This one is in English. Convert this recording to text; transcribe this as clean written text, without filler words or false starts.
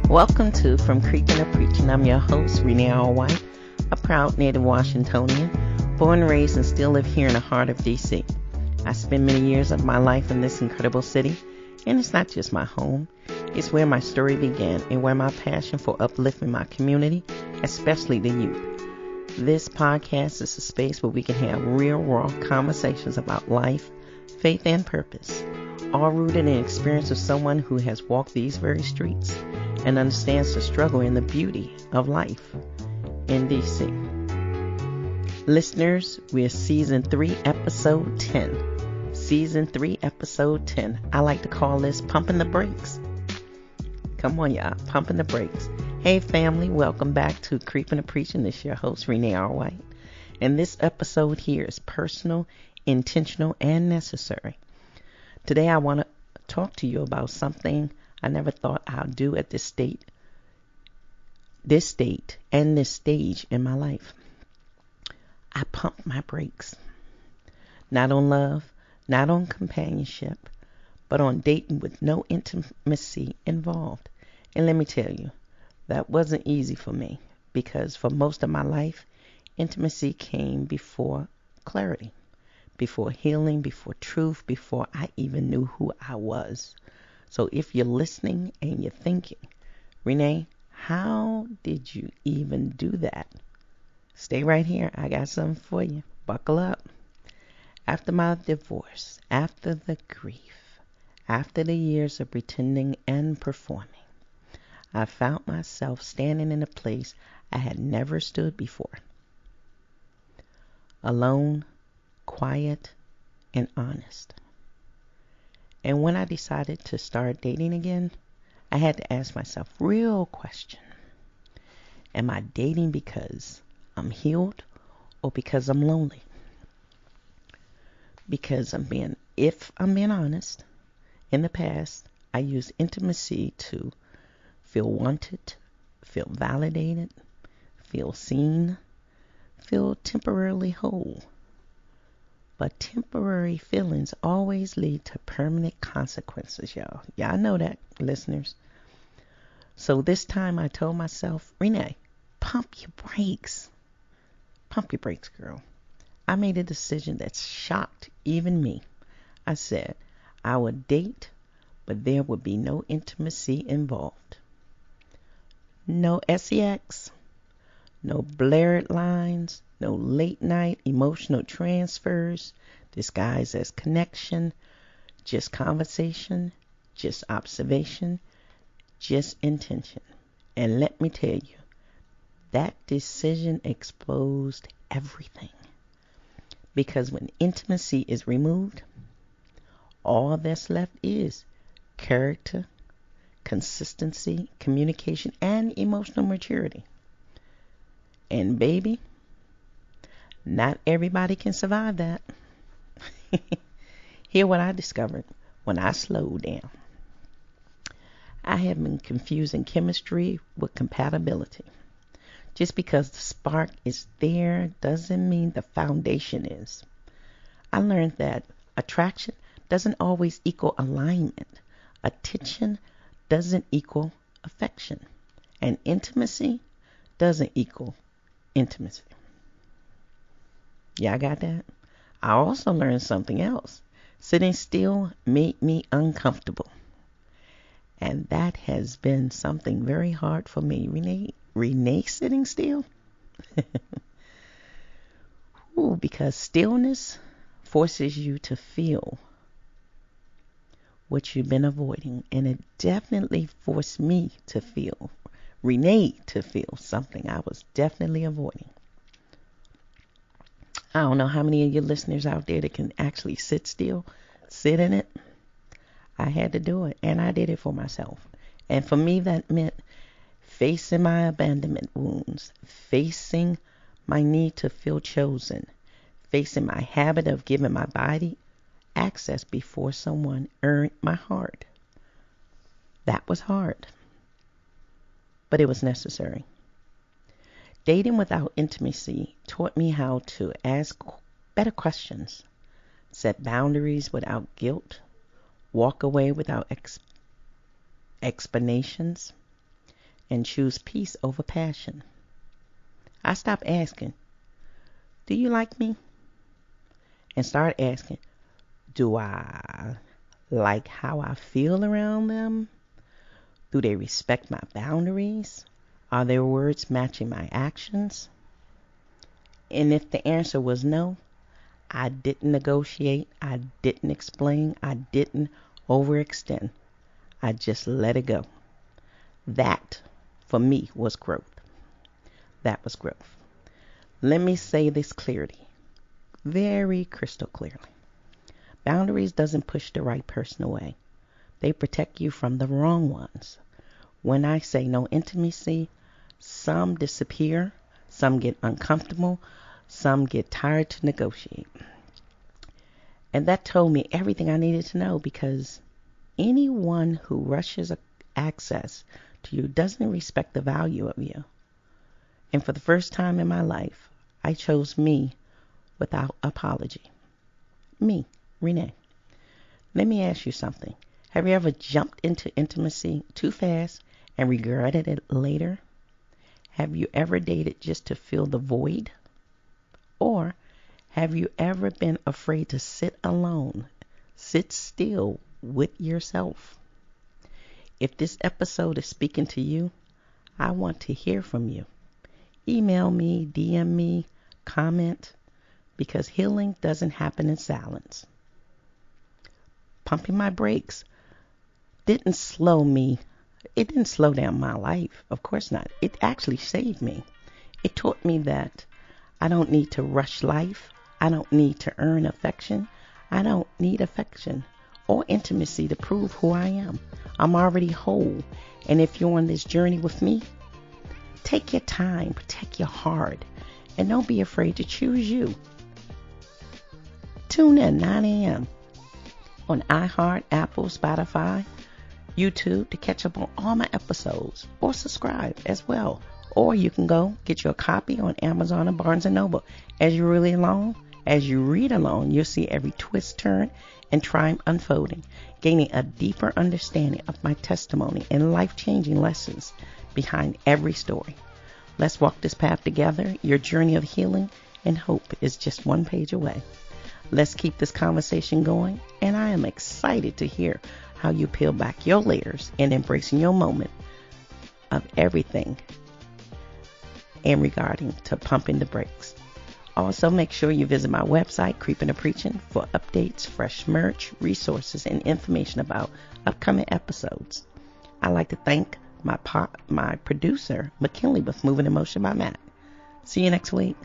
Welcome to From Creeping to Preaching. I'm your host, Renee White, a proud native Washingtonian, born and raised and still live here in the heart of D.C. I spent many years of my life in this incredible city, and it's not just my home. It's where my story began and where my passion for uplifting my community, especially the youth. This podcast is a space where we can have real, raw conversations about life, faith, and purpose, all rooted in the experience of someone who has walked these very streets and understands the struggle and the beauty of life in D.C. Listeners, we're Season 3, Episode 10. Season 3, Episode 10. I like to call this Pumpin the Breaks. Come on, y'all. Pumpin the Breaks. Hey, family. Welcome back to Creeping to Preaching. This is your host, Renee R. White. And this episode here is personal, intentional, and necessary. Today, I want to talk to you about something I never thought I'd do at this state and this stage in my life. I pump my brakes. Not on love, not on companionship, but on dating with no intimacy involved. And let me tell you, that wasn't easy for me because for most of my life, intimacy came before clarity, before healing, before truth, before I even knew who I was. So if you're listening and you're thinking, Renee, how did you even do that? Stay right here. I got something for you. Buckle up. After my divorce, after the grief, after the years of pretending and performing, I found myself standing in a place I had never stood before. Alone, quiet, and honest. And when I decided to start dating again, I had to ask myself real question. Am I dating because I'm healed or because I'm lonely? Because if I'm being honest, in the past, I used intimacy to feel wanted, feel validated, feel seen, feel temporarily whole. But temporary feelings always lead to permanent consequences, y'all. Y'all know that, listeners. So this time I told myself, Renee, pump your brakes. Pump your brakes, girl. I made a decision that shocked even me. I said I would date, but there would be no intimacy involved. No sex, no blurred lines, no late night emotional transfers disguised as connection, just conversation, just observation, just intention. And let me tell you, that decision exposed everything. Because when intimacy is removed, all that's left is character, consistency, communication, and emotional maturity. And baby, not everybody can survive that. Here's what I discovered when I slowed down. I have been confusing chemistry with compatibility. Just because the spark is there doesn't mean the foundation is. I learned that attraction doesn't always equal alignment. Attention doesn't equal affection. And intimacy doesn't equal intimacy. Yeah, I got that. I also learned something else. Sitting still made me uncomfortable. And that has been something very hard for me. Renee sitting still? Ooh, because stillness forces you to feel what you've been avoiding. And it definitely forced me to feel, Renee to feel something I was definitely avoiding. I don't know how many of your listeners out there that can actually sit still, sit in it. I had to do it, and I did it for myself. And for me, that meant facing my abandonment wounds, facing my need to feel chosen, facing my habit of giving my body access before someone earned my heart. That was hard, but it was necessary. Dating without intimacy taught me how to ask better questions, set boundaries without guilt, walk away without explanations, and choose peace over passion. I stopped asking, do you like me? And started asking, do I like how I feel around them? Do they respect my boundaries? Are their words matching my actions? And if the answer was no, I didn't negotiate, I didn't explain, I didn't overextend. I just let it go. That, for me, was growth. That was growth. Let me say this clearly, very crystal clearly. Boundaries doesn't push the right person away. They protect you from the wrong ones. When I say no intimacy, some disappear, some get uncomfortable, some get tired to negotiate. And that told me everything I needed to know, because anyone who rushes access to you doesn't respect the value of you. And for the first time in my life, I chose me without apology. Me, Renee. Let me ask you something. Have you ever jumped into intimacy too fast and regretted it later? Have you ever dated just to fill the void? Or have you ever been afraid to sit alone, sit still with yourself? If this episode is speaking to you, I want to hear from you. Email me, DM me, comment, because healing doesn't happen in silence. Pumping my brakes didn't slow me. It didn't slow down my life. Of course not. It actually saved me. It taught me that I don't need to rush life. I don't need to earn affection. I don't need affection or intimacy to prove who I am. I'm already whole. And if you're on this journey with me, take your time, protect your heart, and don't be afraid to choose you. Tune in 9 a.m. on iHeart, Apple, Spotify, YouTube to catch up on all my episodes, or subscribe as well. Or you can go get your copy on Amazon and Barnes & Noble. As you read along, you'll see every twist, turn, and triumph unfolding, gaining a deeper understanding of my testimony and life-changing lessons behind every story. Let's walk this path together. Your journey of healing and hope is just one page away. Let's keep this conversation going, and I am excited to hear how you peel back your layers and embracing your moment of everything and regarding to Pumpin the Breaks. Also, make sure you visit my website, Creeping and Preaching, for updates, fresh merch, resources, and information about upcoming episodes. I'd like to thank my producer, McKinley, with Moving in Motion by Matt. See you next week.